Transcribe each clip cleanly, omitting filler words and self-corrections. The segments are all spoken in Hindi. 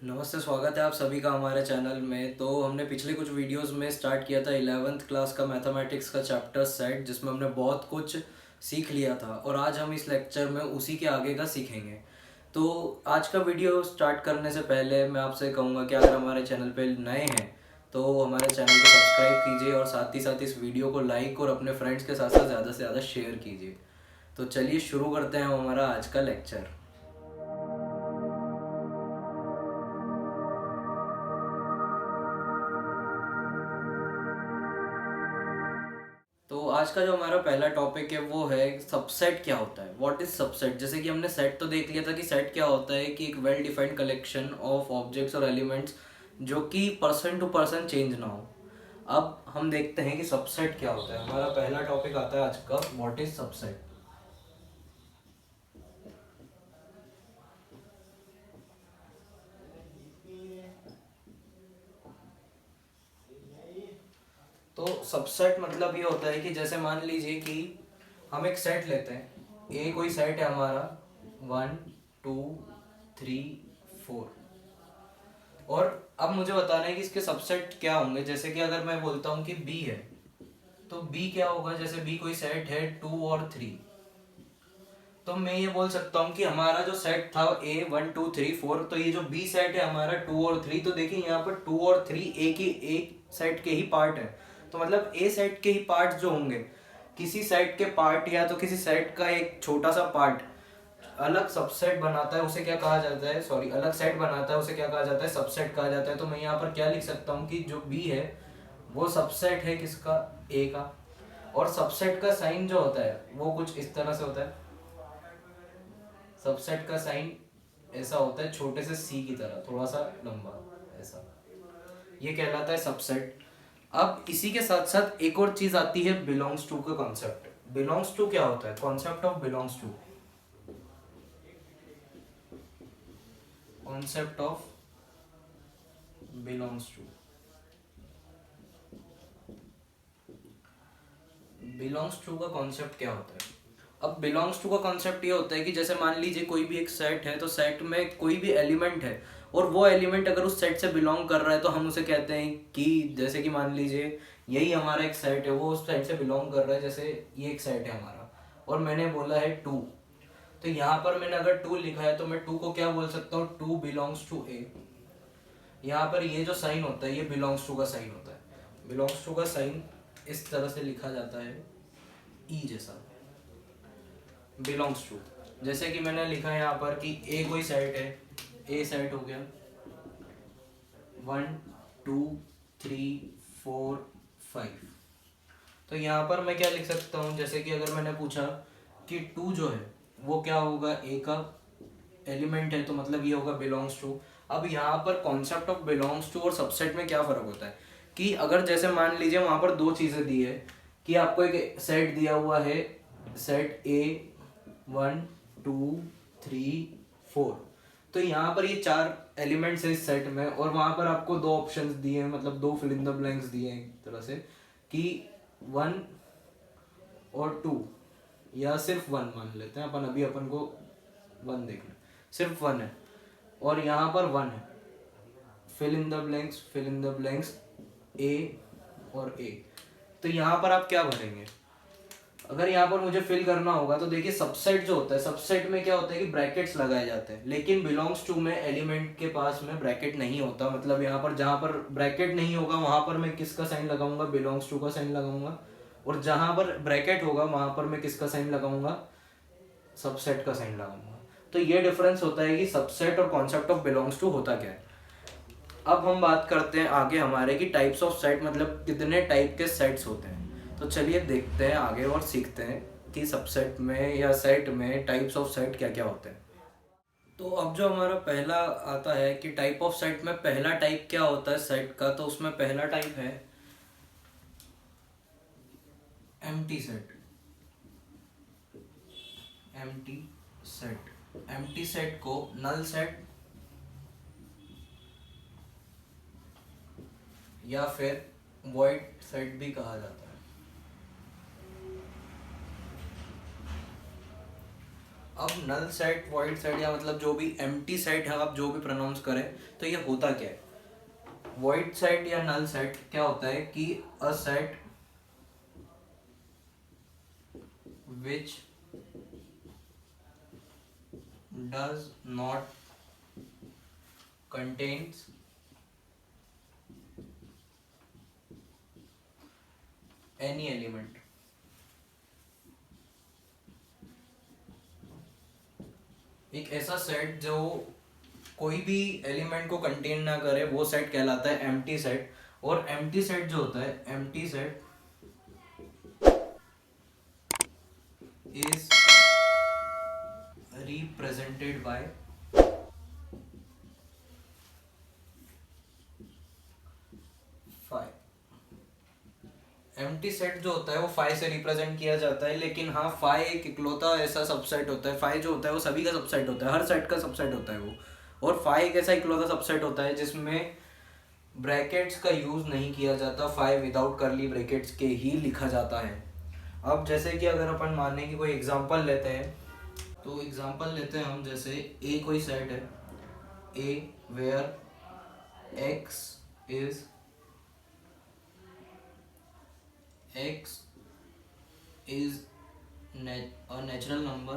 नमस्ते, स्वागत है आप सभी का हमारे चैनल में। तो हमने पिछले कुछ वीडियोस में स्टार्ट किया था 11th क्लास का मैथमेटिक्स का चैप्टर सेट, जिसमें हमने बहुत कुछ सीख लिया था और आज हम इस लेक्चर में उसी के आगे का सीखेंगे। तो आज का वीडियो स्टार्ट करने से पहले मैं आपसे कहूँगा कि अगर हमारे चैनल पे नए हैं तो हमारे चैनल को सब्सक्राइब कीजिए और साथ ही साथ इस वीडियो को लाइक और अपने फ्रेंड्स के साथ साथ ज़्यादा से ज़्यादा शेयर कीजिए। तो चलिए शुरू करते हैं हमारा आज का लेक्चर। तो आज का जो हमारा पहला टॉपिक है वो है सबसेट क्या होता है, व्हाट इज सबसेट। जैसे कि हमने सेट तो देख लिया था कि सेट क्या होता है, कि एक well defined collection of objects और एलिमेंट्स जो कि पर्सन टू पर्सन चेंज ना हो। अब हम देखते हैं कि सबसेट क्या होता है। हमारा पहला टॉपिक आता है आज का, व्हाट इज सबसेट। तो सबसेट मतलब ये होता है कि जैसे मान लीजिए कि हम एक सेट लेते हैं, ए कोई सेट है हमारा 1 2 3 4, और अब मुझे बताना है कि इसके सबसेट क्या होंगे। जैसे कि अगर मैं बोलता हूँ कि बी है तो बी क्या होगा। जैसे बी कोई सेट है 2 और 3, तो मैं ये बोल सकता हूँ कि हमारा जो सेट था A 1 2 3 4, तो ये जो बी सेट है हमारा 2 और 3, तो देखिए यहाँ पर 2 और 3 एक सेट के ही पार्ट है। तो मतलब ए सेट के ही पार्ट जो होंगे, किसी सेट के पार्ट या तो किसी सेट का एक छोटा सा पार्ट अलग सबसेट बनाता है, उसे क्या कहा जाता है, सॉरी अलग सेट बनाता है, उसे क्या कहा जाता है, सबसेट कहा जाता है। तो मैं यहाँ पर क्या लिख सकता हूँ कि जो बी है वो सबसेट है किसका, ए का। और सबसेट का साइन जो होता है वो कुछ इस तरह से होता है। सबसेट का साइन ऐसा होता है, छोटे से सी की तरह, थोड़ा सा लंबा ऐसा, ये कहलाता है सबसेट। अब इसी के साथ साथ एक और चीज आती है, बिलोंग्स टू का कॉन्सेप्ट। बिलोंग्स टू क्या होता है, concept of belongs to, concept of belongs to. Belongs to का कॉन्सेप्ट क्या होता है। अब बिलोंग्स टू का कॉन्सेप्ट ये होता है कि जैसे मान लीजिए कोई भी एक सेट है, तो सेट में कोई भी एलिमेंट है और वो एलिमेंट अगर उस सेट से बिलोंग कर रहा है तो हम उसे कहते हैं कि, जैसे कि मान लीजिए यही हमारा एक सेट है, वो उस सेट से बिलोंग कर रहा है। जैसे ये एक सेट है हमारा और मैंने बोला है 2, तो यहाँ पर मैंने अगर 2 लिखा है तो मैं 2 को क्या बोल सकता हूँ, 2 बिलोंग्स टू ए। यहाँ पर ये जो साइन होता है ये बिलोंग्स टू का साइन होता है। बिलोंग्स टू का साइन इस तरह से लिखा जाता है, ई जैसा, बिलोंग्स टू। जैसे कि मैंने लिखा है यहाँ पर कि ए कोई सेट है, ए सेट हो गया 1 2 3 4 5। तो यहाँ पर मैं क्या लिख सकता हूँ, जैसे कि अगर मैंने पूछा कि 2 जो है वो क्या होगा, ए का एलिमेंट है, तो मतलब ये होगा बिलोंग्स टू। अब यहाँ पर कॉन्सेप्ट ऑफ बिलोंग्स टू और सबसेट में क्या फर्क होता है, कि अगर जैसे मान लीजिए वहां पर दो चीजें दी है, कि आपको एक सेट दिया हुआ है, सेट ए 1 2 3 4, तो यहाँ पर ये 4 एलिमेंट्स है इस सेट में, और वहां पर आपको दो ऑप्शंस दिए हैं, मतलब दो फिल इन द ब्लैंक्स दिए हैं एक तरह से, कि 1 और 2, या सिर्फ 1 मान लेते हैं अपन, अभी अपन को 1 देखना, सिर्फ 1 है और यहाँ पर 1 है। Fill in the blanks, fill in the blanks, A और ए। तो यहाँ पर आप क्या भरेंगे, अगर यहाँ पर मुझे फिल करना होगा तो देखिए सबसेट जो होता है, सबसेट में क्या होता है कि ब्रैकेट्स लगाए जाते हैं, लेकिन बिलोंग्स टू में एलिमेंट के पास में ब्रैकेट नहीं होता। मतलब यहाँ पर जहाँ पर ब्रैकेट नहीं होगा वहां पर मैं किसका साइन लगाऊंगा, बिलोंग्स टू का साइन लगाऊंगा, और जहां पर ब्रैकेट होगा वहां पर मैं किसका साइन लगाऊंगा, सबसेट का साइन लगाऊंगा। तो ये डिफरेंस होता है कि सबसेट और कॉन्सेप्ट ऑफ बिलोंग्स टू होता क्या है। अब हम बात करते हैं आगे हमारे की टाइप्स ऑफ सेट, मतलब कितने टाइप के सेट्स होते हैं। तो चलिए देखते हैं आगे और सीखते हैं कि सबसेट में या सेट में टाइप्स ऑफ सेट क्या क्या होते हैं। तो अब जो हमारा पहला आता है कि टाइप ऑफ सेट में पहला टाइप क्या होता है सेट का, तो उसमें पहला टाइप है empty set. Empty set, empty set को नल सेट या फिर वॉइड सेट भी कहा जाता है। अब नल सेट, वॉइड सेट या मतलब जो भी एम्प्टी सेट है, आप जो भी प्रोनाउंस करें, तो ये होता क्या है? वॉइड सेट या नल सेट क्या होता है कि a set which does not contains any element. एक ऐसा सेट जो कोई भी एलिमेंट को कंटेन ना करे वो सेट कहलाता है एम्प्टी सेट। और एम्प्टी सेट जो होता है, empty set is represented by five. Empty set जो होता है वो फाइव से रिप्रेजेंट किया जाता है, लेकिन हाँ फाइव एक इकलौता ऐसा सबसेट होता है। फाइव जो होता है वो सभी का सबसेट होता है, हर सेट का सबसेट होता है वो। और फाइव एक ऐसा इकलौता सबसेट होता है जिसमें ब्रैकेट्स का यूज नहीं किया जाता, फाइव विदाउट करली ब्रैकेट्स के ही लिखा जाता है। अब जैसे कि अगर अपन मानने की कोई एग्जांपल लेते हैं, तो एग्जांपल लेते हैं हम, जैसे ए कोई सेट है, A where X is a natural number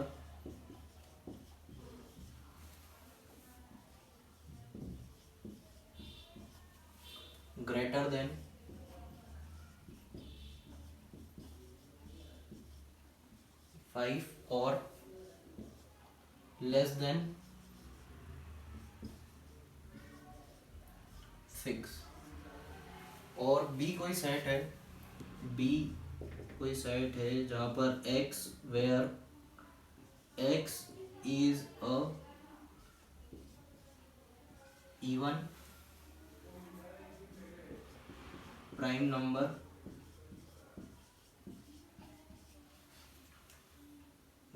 greater than 5 or less than 6। और बी कोई सेट है, बी कोई सेट है जहाँ पर x where x is a even prime number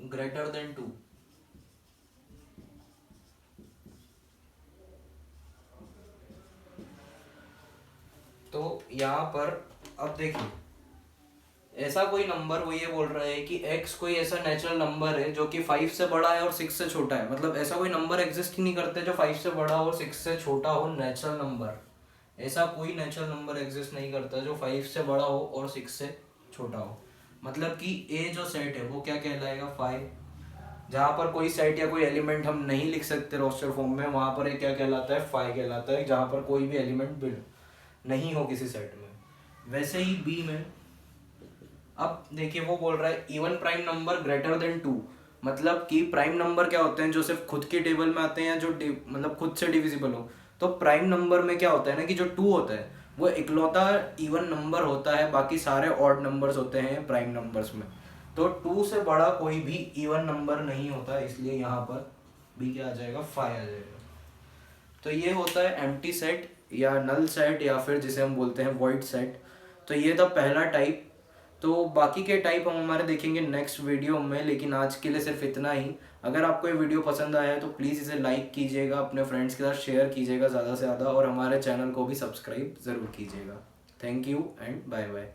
greater than 2। तो यहाँ पर अब देखिए, ऐसा कोई नंबर, वो ये बोल रहा है कि x कोई ऐसा नेचुरल नंबर है जो कि 5 से बड़ा है और 6 से छोटा है। मतलब ऐसा कोई नंबर एग्जिस्ट ही नहीं करते जो 5 से बड़ा हो और 6 से छोटा हो, नेचुरल नंबर। ऐसा कोई नेचुरल नंबर एग्जिस्ट नहीं करता जो 5 से बड़ा हो और 6 से छोटा हो। मतलब कि a जो सेट है वो क्या कहलाएगा, 5। जहाँ पर कोई सेट या कोई एलिमेंट हम नहीं लिख सकते रोस्टर फॉर्म में, वहाँ पर ये क्या कहलाता है, 5 कहलाता है, जहाँ पर कोई भी एलिमेंट नहीं हो किसी सेट में। वैसे ही बी में अब देखिए वो बोल रहा है even prime number greater than 2। मतलब कि प्राइम नंबर क्या होते हैं, जो सिर्फ खुद के टेबल में आते हैं या जो मतलब खुद से डिविजिबल हो। तो प्राइम नंबर में क्या होता है ना कि जो 2 होता है वो इकलौता इवन नंबर होता है, बाकी सारे ऑड नंबर्स होते हैं प्राइम नंबर्स में। तो 2 से बड़ा कोई भी इवन नंबर नहीं होता, इसलिए यहाँ पर बी क्या आ जाएगा, 5 आ जाएगा। तो ये होता है एम्प्टी सेट या नल सेट या फिर जिसे हम बोलते हैं वॉइड सेट। तो ये था पहला टाइप। तो बाकी के टाइप हम हमारे देखेंगे नेक्स्ट वीडियो में, लेकिन आज के लिए सिर्फ इतना ही। अगर आपको ये वीडियो पसंद आया है तो प्लीज़ इसे लाइक कीजिएगा, अपने फ्रेंड्स के साथ शेयर कीजिएगा ज़्यादा से ज़्यादा, और हमारे चैनल को भी सब्सक्राइब ज़रूर कीजिएगा। Thank you and bye bye.